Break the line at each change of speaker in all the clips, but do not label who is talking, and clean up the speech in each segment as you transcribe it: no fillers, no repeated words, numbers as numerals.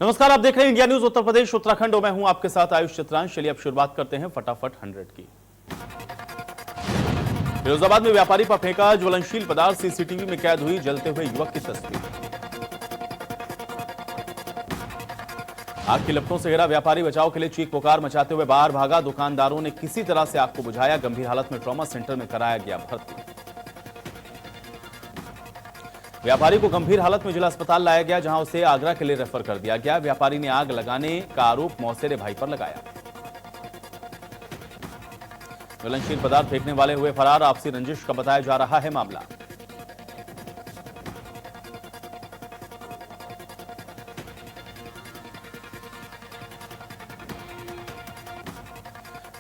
नमस्कार, आप देख रहे हैं इंडिया न्यूज उत्तर प्रदेश उत्तराखंड और मैं हूं आपके साथ आयुष चित्रांश। चलिए अब शुरुआत करते हैं फटाफट 100 की। फिरोजाबाद में व्यापारी पर फेंका ज्वलनशील पदार्थ, सीसीटीवी में कैद हुई जलते हुए युवक की तस्वीर। आग की लपटों से घिरा व्यापारी बचाव के लिए चीख पुकार मचाते हुए बाहर भागा। दुकानदारों ने किसी तरह से आग को बुझाया। गंभीर हालत में ट्रॉमा सेंटर में कराया गया भर्ती। व्यापारी को गंभीर हालत में जिला अस्पताल लाया गया, जहां उसे आगरा के लिए रेफर कर दिया गया। व्यापारी ने आग लगाने का आरोप मौसेरे भाई पर लगाया। ज्वलनशील पदार्थ फेंकने वाले हुए फरार। आपसी रंजिश का बताया जा रहा है मामला।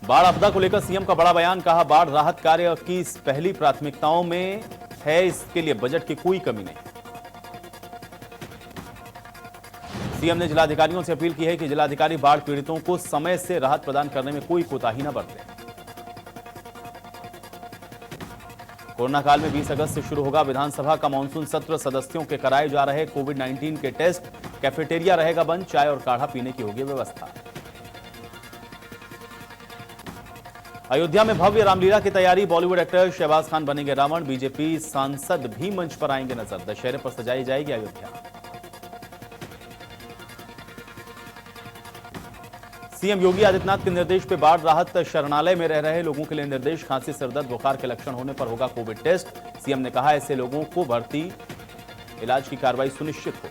बाढ़ आपदा को लेकर सीएम का बड़ा बयान। कहा, बाढ़ राहत कार्य की पहली प्राथमिकताओं में है, इसके लिए बजट की कोई कमी नहीं। सीएम ने जिलाधिकारियों से अपील की है कि जिलाधिकारी बाढ़ पीड़ितों को समय से राहत प्रदान करने में कोई कोताही न बरतें। कोरोना काल में 20 अगस्त से शुरू होगा विधानसभा का मानसून सत्र। सदस्यों के कराए जा रहे कोविड-19 के टेस्ट। कैफेटेरिया रहेगा बंद। चाय और काढ़ा पीने की होगी व्यवस्था। अयोध्या में भव्य रामलीला की तैयारी। बॉलीवुड एक्टर शहबाज खान बनेंगे रावण। बीजेपी सांसद भी मंच पर आएंगे नजर। दशहरे पर सजाई जाएगी अयोध्या। सीएम योगी आदित्यनाथ के निर्देश पे बाढ़ राहत शरणालय में रह रहे लोगों के लिए निर्देश। खांसी, सिरदर्द, बुखार के लक्षण होने पर होगा कोविड टेस्ट। सीएम ने कहा, ऐसे लोगों को भर्ती इलाज की कार्रवाई सुनिश्चित हो।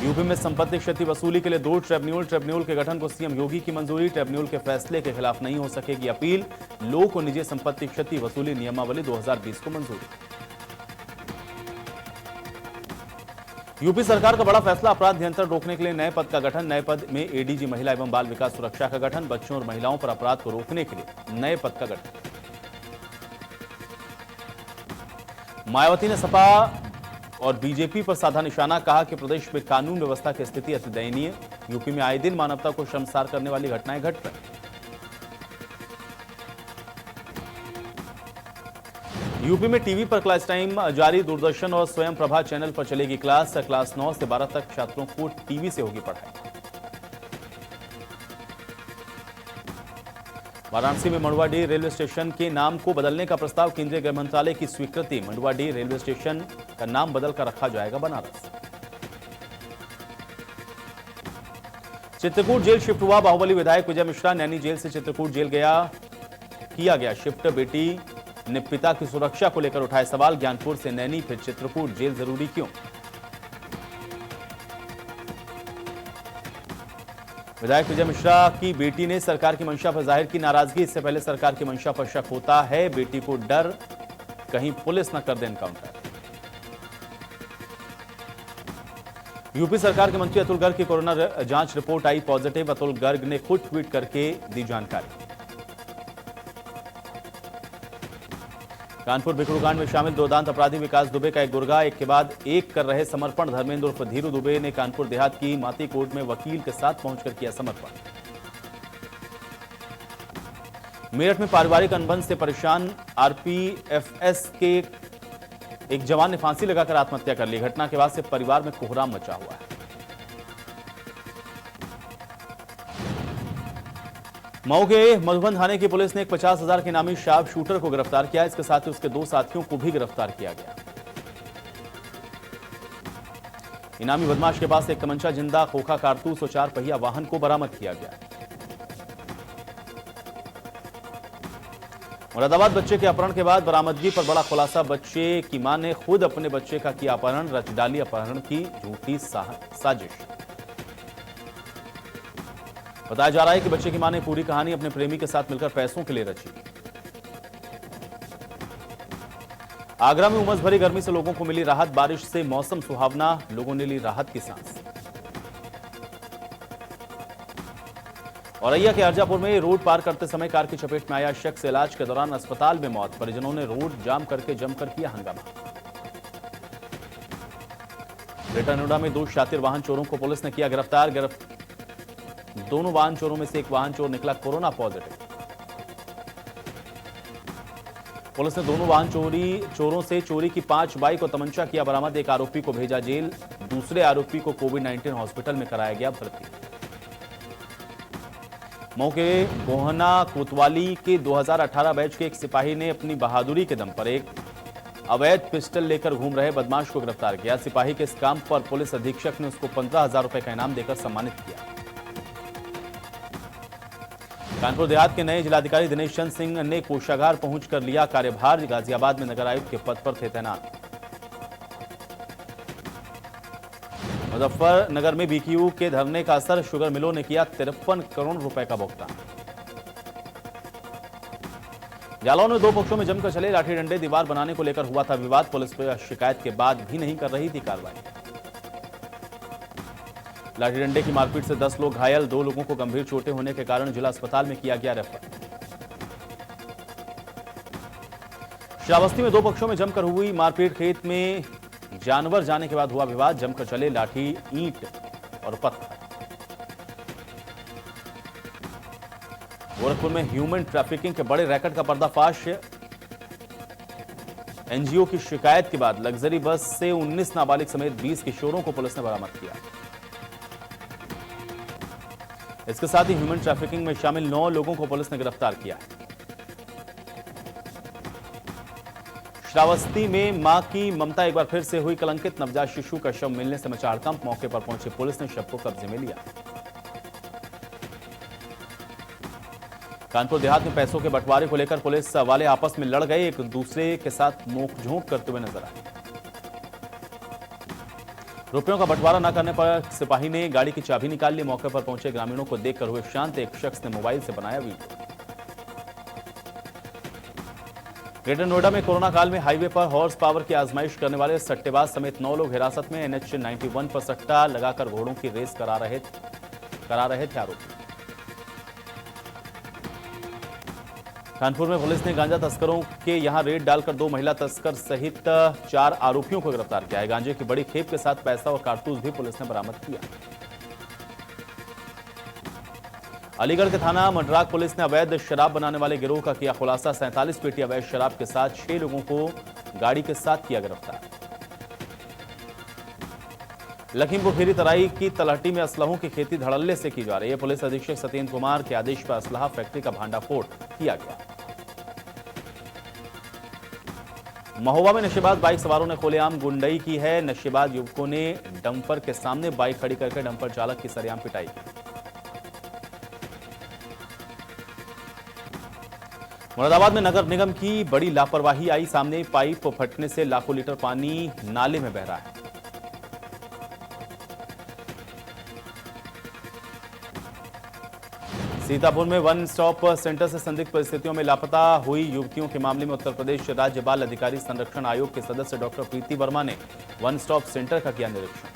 यूपी में संपत्ति क्षति वसूली के लिए 2 ट्रिब्यूनल के गठन को सीएम योगी की मंजूरी। ट्रिब्यूनल के फैसले के खिलाफ नहीं हो सकेगी अपील। लोक और निजी संपत्ति क्षति वसूली नियमावली 2020 को मंजूरी। यूपी सरकार का बड़ा फैसला। अपराध नियंत्रण रोकने के लिए नए पद का गठन। नए पद में एडीजी महिला एवं बाल विकास सुरक्षा का गठन। बच्चों और महिलाओं पर अपराध को रोकने के लिए नए पद का गठन। मायावती ने सपा और बीजेपी पर साधा निशाना। कहा कि प्रदेश में कानून व्यवस्था की स्थिति अति दयनीय। यूपी में आए दिन मानवता को शर्मसार करने वाली घटनाएं घट रही। यूपी में टीवी पर क्लास टाइम जारी। दूरदर्शन और स्वयं प्रभा चैनल पर चलेगी क्लास। क्लास 9 से 12 तक छात्रों को टीवी से होगी पढ़ाई। वाराणसी में मंडुआडीह रेलवे स्टेशन के नाम को बदलने का प्रस्ताव। केंद्रीय गृह मंत्रालय की स्वीकृति। मंडुआडीह रेलवे स्टेशन का नाम बदलकर रखा जाएगा बनारस। चित्रकूट जेल शिफ्ट हुआ बाहुबली विधायक विजय मिश्रा। नैनी जेल से चित्रकूट जेल किया गया शिफ्ट। बेटी ने पिता की सुरक्षा को लेकर उठाए सवाल। ज्ञानपुर से नैनी फिर चित्रकूट जेल जरूरी क्यों? विधायक विजय मिश्रा की बेटी ने सरकार की मंशा पर जाहिर की नाराजगी। इससे पहले सरकार की मंशा पर शक होता है। बेटी को डर कहीं पुलिस न कर दे एनकाउंटर। यूपी सरकार के मंत्री अतुल गर्ग की कोरोना जांच रिपोर्ट आई पॉजिटिव। अतुल गर्ग ने खुद ट्वीट करके दी जानकारी। कानपुर बिकड़ू में शामिल 2 दांत अपराधी विकास दुबे का एक गुर्गा एक के बाद एक कर रहे समर्पण। धर्मेंद्र उर्फ धीरू दुबे ने कानपुर देहात की माती कोर्ट में वकील के साथ पहुंचकर किया समर्पण। मेरठ में पारिवारिक अनबन से परेशान आरपीएफएस के एक जवान ने फांसी लगाकर आत्महत्या कर ली। घटना के बाद से परिवार में कोहराम मचा हुआ है। मऊ के मधुबन थाने की पुलिस ने एक 50,000 के इनामी शार्प शूटर को गिरफ्तार किया। इसके साथ ही उसके 2 साथियों को भी गिरफ्तार किया गया। इनामी बदमाश के पास एक तमंचा, जिंदा खोखा कारतूस और 4 पहिया वाहन को बरामद किया गया। मुरादाबाद बच्चे के अपहरण के बाद बरामदगी पर बड़ा खुलासा। बच्चे की मां ने खुद अपने बच्चे का किया अपहरण। रच डाली अपहरण की झूठी साजिश। बताया जा रहा है कि बच्चे की मां ने पूरी कहानी अपने प्रेमी के साथ मिलकर पैसों के लिए रची। आगरा में उमस भरी गर्मी से लोगों को मिली राहत। बारिश से मौसम सुहावना। लोगों ने ली राहत की सांस। औरैया के अर्जापुर में रोड पार करते समय कार की चपेट में आया शख्स। इलाज के दौरान अस्पताल में मौत। परिजनों ने रोड जाम करके जमकर किया हंगामा। ग्रेटर नोएडा में 2 शातिर वाहन चोरों को पुलिस ने किया गिरफ्तार। दोनों वाहन चोरों में से एक वाहन चोर निकला कोरोना पॉजिटिव। पुलिस ने दोनों वाहन चोरों से चोरी की 5 बाइक और तमंचा किया बरामद। एक आरोपी को भेजा जेल, दूसरे आरोपी को कोविड-19 हॉस्पिटल में कराया गया भर्ती। मौके गोहना कोतवाली के 2018 बैच के एक सिपाही ने अपनी बहादुरी के दम पर एक अवैध पिस्टल लेकर घूम रहे बदमाश को गिरफ्तार किया। सिपाही के इस काम पर पुलिस अधीक्षक ने उसको 15,000 रुपए का इनाम देकर सम्मानित किया। कानपुर देहात के नए जिलाधिकारी दिनेश चंद्र सिंह ने कोषागार पहुंचकर लिया कार्यभार। गाजियाबाद में नगर आयुक्त के पद पर थे तैनात। मुजफ्फरनगर में बीक्यू के धरने का असर, शुगर मिलों ने किया 53 करोड़ रुपए का भुगतान। जालौन में दो पक्षों में जमकर चले लाठी डंडे, दीवार बनाने को लेकर हुआ था विवाद। पुलिस पर शिकायत के बाद भी नहीं कर रही थी कार्रवाई। लाठी डंडे की मारपीट से 10 लोग घायल, 2 लोगों को गंभीर चोटें होने के कारण जिला अस्पताल में किया गया रेफर। श्रावस्ती में दो पक्षों में जमकर हुई मारपीट, खेत में जानवर जाने के बाद हुआ विवाद। जमकर चले लाठी, ईंट और पत्थर। गोरखपुर में ह्यूमन ट्रैफिकिंग के बड़े रैकेट का पर्दाफाश। एनजीओ की शिकायत के बाद लग्जरी बस से 19 नाबालिग समेत 20 किशोरों को पुलिस ने बरामद किया। इसके साथ ही ह्यूमन ट्रैफिकिंग में शामिल 9 लोगों को पुलिस ने गिरफ्तार किया है। श्रावस्ती में मां की ममता एक बार फिर से हुई कलंकित। नवजात शिशु का शव मिलने से मचा हड़कंप। मौके पर पहुंची पुलिस ने शव को कब्जे में लिया। कानपुर देहात में पैसों के बंटवारे को लेकर पुलिस वाले आपस में लड़ गए, एक दूसरे के साथ नोकझोंक करते हुए नजर आए। रुपयों का बंटवारा न करने पर सिपाही ने गाड़ी की चाबी निकाल ली। मौके पर पहुंचे ग्रामीणों को देखकर हुए शांत। एक शख्स ने मोबाइल से बनाया वीडियो। ग्रेटर नोएडा में कोरोना काल में हाईवे पर हॉर्स पावर की आजमाइश करने वाले सट्टेबाज समेत 9 लोग हिरासत में। NH 91 पर सट्टा लगाकर घोड़ों की रेस करा रहे थे आरोपी। कानपुर में पुलिस ने गांजा तस्करों के यहां रेड डालकर 2 महिला तस्कर सहित 4 आरोपियों को गिरफ्तार किया है। गांजे की बड़ी खेप के साथ पैसा और कारतूस भी पुलिस ने बरामद किया। अलीगढ़ के थाना मंडराक पुलिस ने अवैध शराब बनाने वाले गिरोह का किया खुलासा। 47 पेटी अवैध शराब के साथ 6 लोगों को गाड़ी के साथ किया गिरफ्तार। लखीमपुर खीरी तराई की तलहटी में असलहों की खेती धड़ल्ले से की जा रही है। पुलिस अधीक्षक सत्येंद्र कुमार के आदेश पर असलहा फैक्ट्री का भांडाफोड़ किया गया। महोबा में नशेबाज बाइक सवारों ने खुलेआम गुंडई की है। नशेबाज युवकों ने डंपर के सामने बाइक खड़ी करके डंपर चालक की सरेआम पिटाई की। मुरादाबाद में नगर निगम की बड़ी लापरवाही आई सामने। पाइप फटने से लाखों लीटर पानी नाले में बह रहा है। सीतापुर में वन स्टॉप सेंटर से संदिग्ध परिस्थितियों में लापता हुई युवतियों के मामले में उत्तर प्रदेश राज्य बाल अधिकारी संरक्षण आयोग के सदस्य डॉक्टर प्रीति वर्मा ने वन स्टॉप सेंटर का किया निरीक्षण।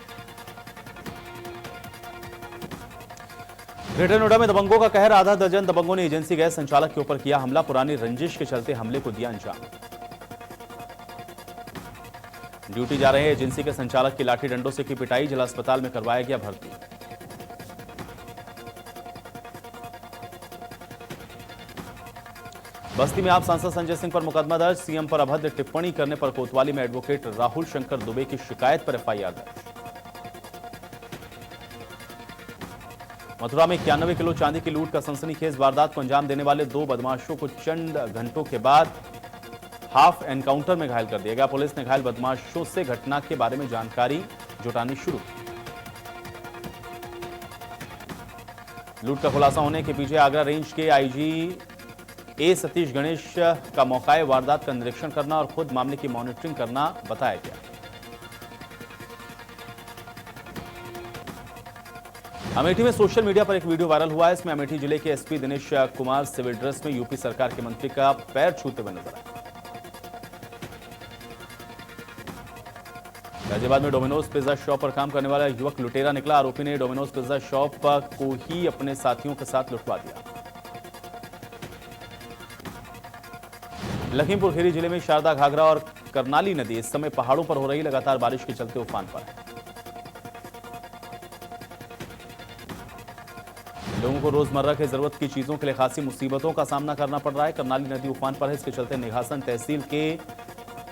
ग्रेटर नोएडा में दबंगों का कहर। आधा दर्जन दबंगों ने एजेंसी गैस संचालक के ऊपर किया हमला। पुरानी रंजिश के चलते हमले को दिया अंजाम। ड्यूटी जा रहे एजेंसी के संचालक की लाठी डंडों से की पिटाई। जिला अस्पताल में करवाया गया भर्ती। बस्ती में आप सांसद संजय सिंह पर मुकदमा दर्ज। सीएम पर अभद्र टिप्पणी करने पर कोतवाली में एडवोकेट राहुल शंकर दुबे की शिकायत पर एफआईआर दर्ज। मथुरा में 91 किलो चांदी की लूट का सनसनीखेज वारदात को अंजाम देने वाले 2 बदमाशों को चंद घंटों के बाद हाफ एनकाउंटर में घायल कर दिया गया। पुलिस ने घायल बदमाशों से घटना के बारे में जानकारी जुटानी शुरू की। लूट का खुलासा होने के पीछे आगरा रेंज के आईजी ए सतीश गणेश का मौकाए वारदात का निरीक्षण करना और खुद मामले की मॉनिटरिंग करना बताया गया। अमेठी में सोशल मीडिया पर एक वीडियो वायरल हुआ है। इसमें अमेठी जिले के SP Dinesh Kumar civil dress में यूपी सरकार के मंत्री का पैर छूते हुए नजर आए। गाजियाबाद में डोमिनोज पिज्जा शॉप पर काम करने वाला युवक लुटेरा निकला। आरोपी ने डोमिनोज पिज्जा शॉप को ही अपने साथियों के साथ लुटवा दिया। लखीमपुर खीरी जिले में शारदा घाघरा और करनाली नदी इस समय पहाड़ों पर हो रही लगातार बारिश के चलते उफान पर है। लोगों को रोजमर्रा की जरूरत की चीजों के लिए खासी मुसीबतों का सामना करना पड़ रहा है। करनाली नदी उफान पर है, इसके चलते निघासन तहसील के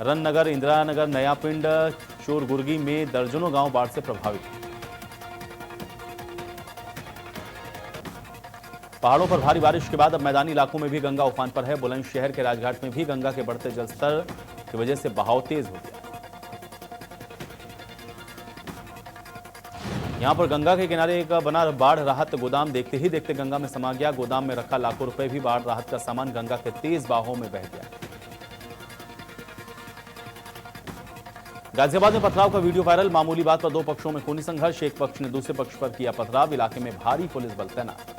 रननगर, इंदिरा नगर, नया पिंड, चोरगुर्गी में दर्जनों गांव बाढ़ से प्रभावित। पहाड़ों पर भारी बारिश के बाद अब मैदानी इलाकों में भी गंगा उफान पर है। बुलंदशहर के राजघाट में भी गंगा के बढ़ते जलस्तर की वजह से बहाव तेज हो गया। यहां पर गंगा के किनारे एक बना बाढ़ राहत गोदाम देखते ही देखते गंगा में समा गया। गोदाम में रखा लाखों रुपए भी बाढ़ राहत का सामान गंगा के तेज बहाव में बह गया। गाजियाबाद में पथराव का वीडियो वायरल। मामूली बात पर दो पक्षों में खूनी संघर्ष। एक पक्ष ने दूसरे पक्ष पर किया पथराव। इलाके में भारी पुलिस बल तैनात।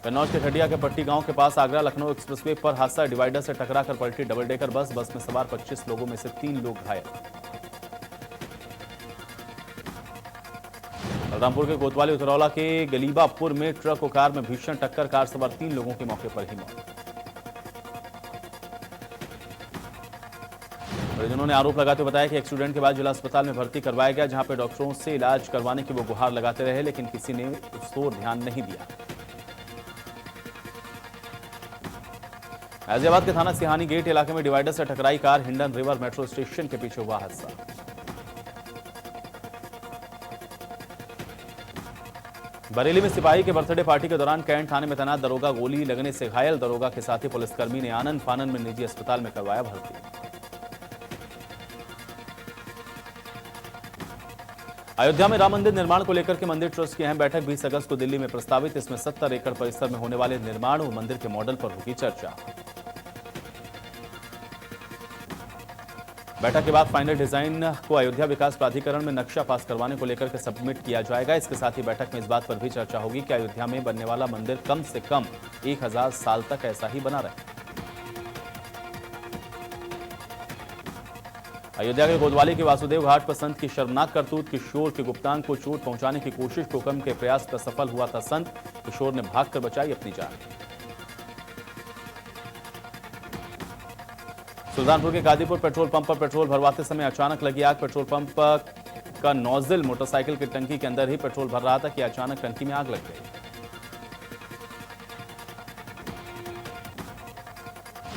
कन्नौज के खटिया के पट्टी गांव के पास आगरा लखनऊ एक्सप्रेसवे पर हादसा। डिवाइडर से टकरा कर पलटी डबल डेकर बस। बस में सवार 25 लोगों में से 3 लोग घायल। बलरामपुर के कोतवाली उतरौला के गलीबापुर में ट्रक और कार में भीषण टक्कर। कार सवार 3 लोगों की मौके पर ही मौत। परिजनों ने आरोप लगाते हुए बताया कि एक्सीडेंट के बाद जिला अस्पताल में भर्ती करवाया गया, जहां पर डॉक्टरों से इलाज करवाने की वो गुहार लगाते रहे, लेकिन किसी ने उस ओर ध्यान नहीं दिया। गाजियाबाद के थाना सिहानी गेट इलाके में डिवाइडर से टकराई car. Hindon river metro station के पीछे हुआ हादसा। बरेली में सिपाही के बर्थडे पार्टी के दौरान कैंट थाने में तैनात दरोगा गोली लगने से घायल। दरोगा के साथी पुलिसकर्मी ने आनन फानन में निजी अस्पताल में करवाया भर्ती। अयोध्या में राम मंदिर निर्माण को लेकर के मंदिर ट्रस्ट की अहम बैठक 20 अगस्त को दिल्ली में प्रस्तावित। इसमें 70 एकड़ परिसर में होने वाले निर्माण और मंदिर के मॉडल पर होगी चर्चा। बैठक के बाद फाइनल डिजाइन को अयोध्या विकास प्राधिकरण में नक्शा पास करवाने को लेकर के सबमिट किया जाएगा। इसके साथ ही बैठक में इस बात पर भी चर्चा होगी कि अयोध्या में बनने वाला मंदिर कम से कम 1000 साल तक ऐसा ही बना रहे। अयोध्या के कोतवाली के वासुदेव घाट पर संत की शर्मनाक करतूत। किशोर के गुप्तांग को चोट पहुंचाने की कोशिश को कम के प्रयास पर सफल हुआ था संत। किशोर ने भागकर बचाई अपनी जान। सुल्तानपुर के गादीपुर पेट्रोल पंप पर पेट्रोल भरवाते समय अचानक लगी आग। पेट्रोल पंप का नोजल मोटरसाइकिल की टंकी के अंदर ही पेट्रोल भर रहा था कि अचानक टंकी में आग लग गई।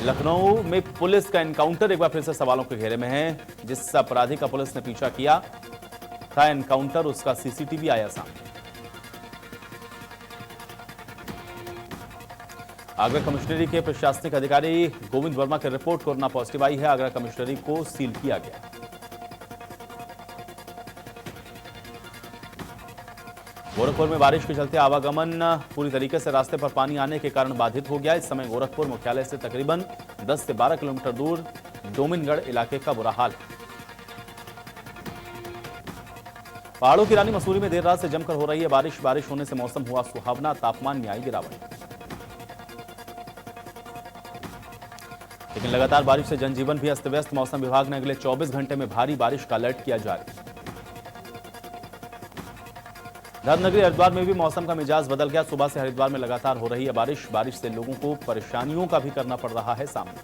लखनऊ में पुलिस का एनकाउंटर एक बार फिर से सवालों के घेरे में है। जिस अपराधी का पुलिस ने पीछा किया था एनकाउंटर, उसका सीसीटीवी आया सामने। आगरा कमिश्नरी के प्रशासनिक अधिकारी गोविंद वर्मा की रिपोर्ट कोरोना पॉजिटिव आई है। आगरा कमिश्नरी को सील किया गया। गोरखपुर में बारिश के चलते आवागमन पूरी तरीके से रास्ते पर पानी आने के कारण बाधित हो गया। इस समय गोरखपुर मुख्यालय से तकरीबन 10 से 12 किलोमीटर दूर डोमिनगढ़ इलाके का बुरा हाल है। पहाड़ों की रानी मसूरी में देर रात से जमकर हो रही है बारिश। बारिश होने से मौसम हुआ सुहावना। तापमान में आई गिरावट। लेकिन लगातार बारिश से जनजीवन भी अस्त व्यस्त। मौसम विभाग ने अगले 24 घंटे में भारी बारिश का अलर्ट किया जारी। धर्मनगरी हरिद्वार में भी मौसम का मिजाज बदल गया। सुबह से हरिद्वार में लगातार हो रही है बारिश। बारिश से लोगों को परेशानियों का भी करना पड़ रहा है सामना।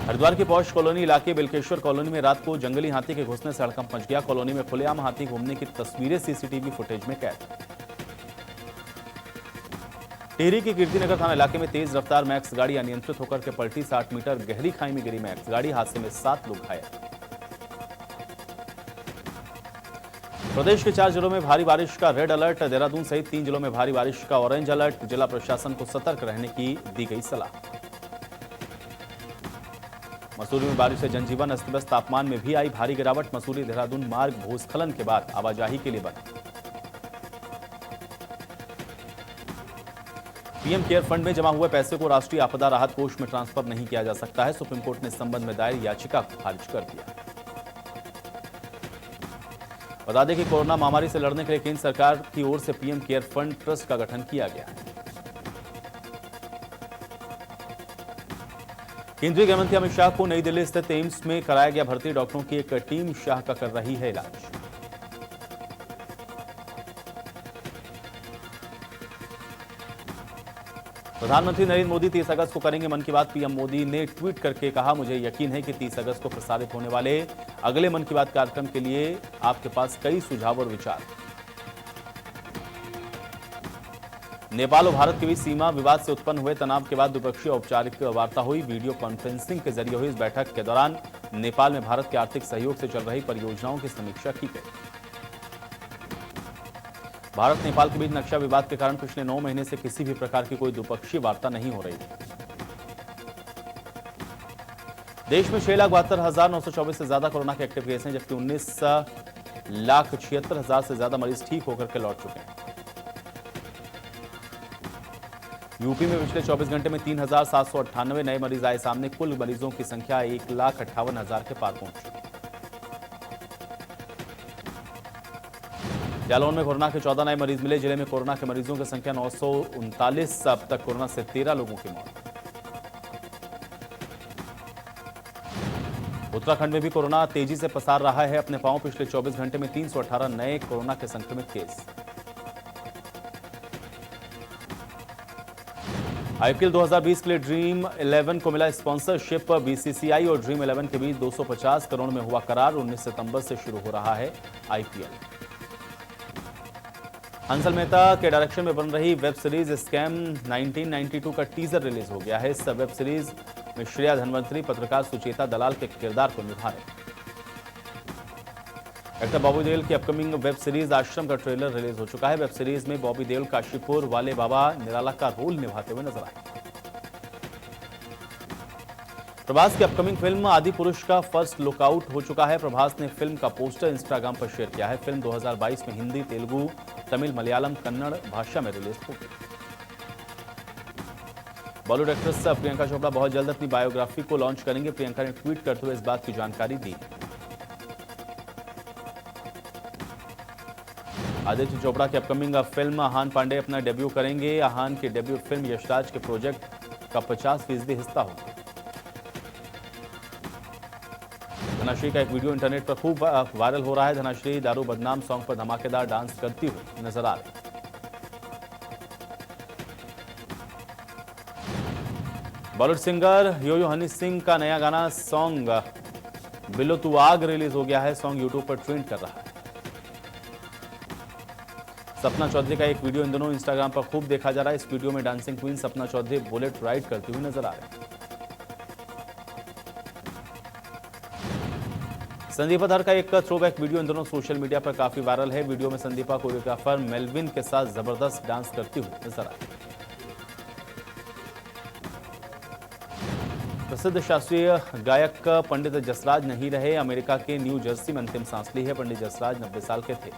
हरिद्वार की पौष कॉलोनी इलाके बिलकेश्वर कॉलोनी में रात को जंगली हाथी के घुसने से हड़कंप मच गया। कॉलोनी में खुलेआम हाथी घूमने की तस्वीरें सीसीटीवी फुटेज में कैद। टिहरी के कीर्तिनगर थाना इलाके में तेज रफ्तार मैक्स गाड़ी अनियंत्रित होकर के पलटी। 60 मीटर गहरी खाई में गिरी मैक्स गाड़ी। हादसे में 7 लोग घायल। प्रदेश के 4 जिलों में भारी बारिश का रेड अलर्ट। देहरादून सहित 3 जिलों में भारी बारिश का ऑरेंज अलर्ट। जिला प्रशासन को सतर्क रहने की दी गई सलाह। मसूरी में बारिश से जनजीवन अस्त व्यस्त। तापमान में भी आई भारी गिरावट। मसूरी देहरादून मार्ग भूस्खलन के बाद आवाजाही के लिए बंद। पीएम केयर फंड में जमा हुए पैसे को राष्ट्रीय आपदा राहत कोष में ट्रांसफर नहीं किया जा सकता है। सुप्रीम कोर्ट ने इस संबंध में दायर याचिका को खारिज कर दिया। बता दें कि कोरोना महामारी से लड़ने के लिए केंद्र सरकार की ओर से पीएम केयर फंड ट्रस्ट का गठन किया गया है। केंद्रीय गृह मंत्री अमित शाह को नई दिल्ली स्थित एम्स में कराया गया भर्ती। डॉक्टरों की एक टीम शाह का कर रही है इलाज। प्रधानमंत्री नरेंद्र मोदी 30 अगस्त को करेंगे मन की बात। पीएम मोदी ने ट्वीट करके कहा, मुझे यकीन है कि 30 अगस्त को प्रसारित होने वाले अगले मन की बात कार्यक्रम के लिए आपके पास कई सुझाव और विचार। नेपाल और भारत के बीच सीमा विवाद से उत्पन्न हुए तनाव के बाद द्विपक्षीय औपचारिक वार्ता हुई। वीडियो कॉन्फ्रेंसिंग के जरिए हुई इस बैठक के दौरान नेपाल में भारत के आर्थिक सहयोग से चल रही परियोजनाओं की समीक्षा की गई। भारत नेपाल के बीच नक्शा विवाद के कारण पिछले 9 महीने से किसी भी प्रकार की कोई द्विपक्षीय वार्ता नहीं हो रही। देश में 6,72,924 से ज्यादा कोरोना के एक्टिव केस हैं, जबकि 19,76,000 से ज्यादा मरीज ठीक होकर के लौट चुके हैं। यूपी में पिछले 24 घंटे में 3,798 नए मरीज आए सामने। कुल मरीजों की संख्या 1,58,000 के पार पहुंची। जालौन में कोरोना के 14 नए मरीज मिले। जिले में कोरोना के मरीजों की संख्या 939। अब तक कोरोना से 13 लोगों की मौत। उत्तराखंड में भी कोरोना तेजी से पसार रहा है अपने पांव। पिछले 24 घंटे में 318 नए कोरोना के संक्रमित केस। आईपीएल 2020 के लिए ड्रीम 11 को मिला स्पॉन्सरशिप। बीसीसीआई और ड्रीम 11 के बीच 250 करोड़ में हुआ करार। 19 सितंबर से शुरू हो रहा है आईपीएल। हंसल मेहता के डायरेक्शन में बन रही वेब सीरीज स्कैम 1992 का टीजर रिलीज हो गया है। इस वेब सीरीज में श्रेया धनवंतरी पत्रकार सुचेता दलाल के किरदार को निभा रहे। एक्टर बॉबी देओल की अपकमिंग वेब सीरीज आश्रम का ट्रेलर रिलीज हो चुका है। वेब सीरीज में बॉबी देओल काशीपुर वाले बाबा निराला का रोल निभाते हुए नजर आए। प्रभास की अपकमिंग फिल्म आदि पुरुष का फर्स्ट लुकआउट हो चुका है। प्रभास ने फिल्म का पोस्टर इंस्टाग्राम पर शेयर किया है। फिल्म 2022 में हिंदी, तेलुगु, तमिल, मलयालम, कन्नड़ भाषा में रिलीज होगी। बॉलीवुड एक्ट्रेस प्रियंका चोपड़ा बहुत जल्द अपनी बायोग्राफी को लॉन्च करेंगे। प्रियंका ने ट्वीट करते हुए इस बात की जानकारी दी। आदित्य चोपड़ा की अपकमिंग फिल्म आहान पांडे अपना डेब्यू करेंगे। आहान की डेब्यू फिल्म यशराज के प्रोजेक्ट का 50% हिस्सा होगी। धनाश्री का एक वीडियो इंटरनेट पर खूब वायरल हो रहा है। धनाश्री दारू बदनाम सॉन्ग पर धमाकेदार डांस करती हुई नजर आ रही। बॉलीवुड सिंगर यो-यो हनी सिंह का नया गाना सॉन्ग बिलो तू आग रिलीज हो गया है। सॉन्ग यूट्यूब पर ट्रेंड कर रहा है। सपना चौधरी का एक वीडियो इन दोनों इंस्टाग्राम पर खूब देखा जा रहा है। इस वीडियो में dancing queen Sapna Chaudhary bullet ride करती हुई नजर आ रही है। संदीपा धर का एक थ्रोबैक वीडियो इन दोनों सोशल मीडिया पर काफी वायरल है। वीडियो में संदीपा कोरियोग्राफर मेलविन के साथ जबरदस्त डांस करती हुई नजर आई। प्रसिद्ध शास्त्रीय गायक पंडित जसराज नहीं रहे। अमेरिका के न्यू जर्सी में अंतिम सांस ली है। पंडित जसराज 90 साल के थे।